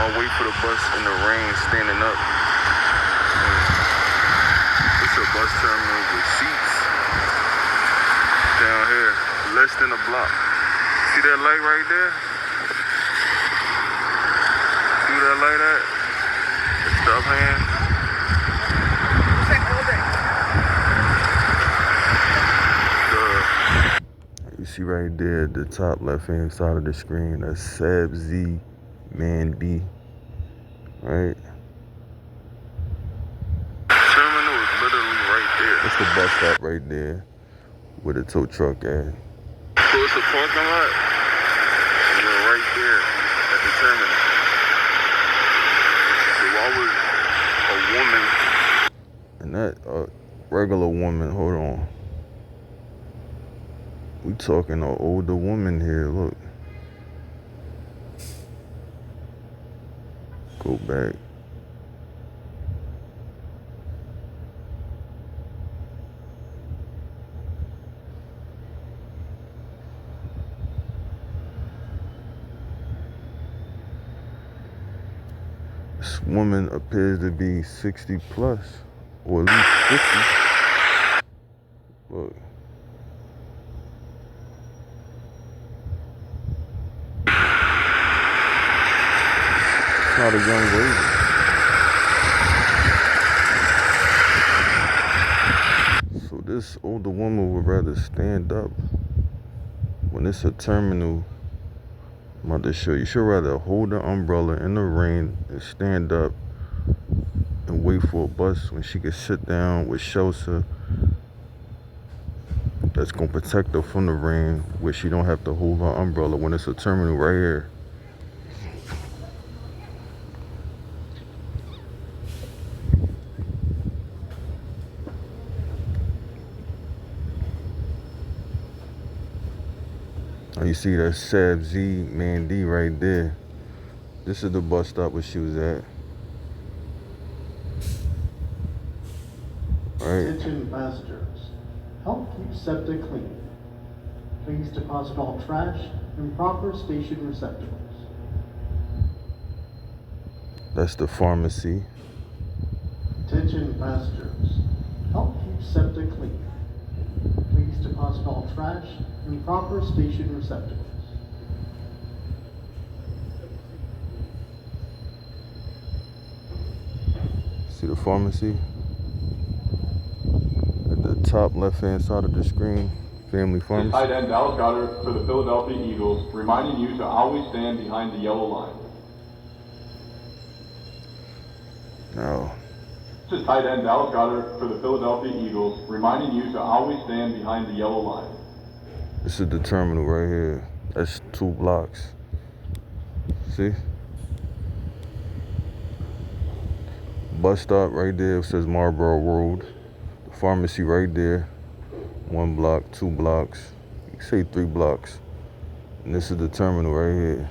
I wait for the bus in the rain, standing up. It's a bus terminal with seats down here, less than a block. See that light right there? See where that light at? The stop hand. You see right there at the top left hand side of the screen, that's Sab Z Man D, right? Terminal is literally right there. That's the bus stop right there where the tow truck at. So it's a parking lot, and you're right there at the terminal. So why would a woman, and that regular woman, hold on. We talking an older woman here, look. Go back. This woman appears to be 60 plus, or at least 50. Look. Not a young lady. So this older woman would rather stand up when it's a terminal. I'm about to show you. She'd rather hold the umbrella in the rain and stand up and wait for a bus when she could sit down with shelter that's gonna protect her from the rain, where she don't have to hold her umbrella when it's a terminal right here. You see that Sab Z Man D right there. This is the bus stop where she was at. Right. Attention passengers, help keep SEPTA clean. Please deposit all trash in proper station receptacles. That's the pharmacy. Attention passengers, help keep SEPTA clean. Please deposit all trash in proper station receptacles. See the pharmacy? At the top left-hand side of the screen, Family Pharmacy. Tight end Dallas Goedert for the Philadelphia Eagles, reminding you to always stand behind the yellow line. Now, This is tight end Dallas Goedert for the Philadelphia Eagles, reminding you to always stand behind the yellow line. this is the terminal right here. That's 2 blocks. See? Bus stop right there, it says Marlboro Road. The pharmacy right there. 1 block, 2 blocks. You can say 3 blocks. And this is the terminal right here.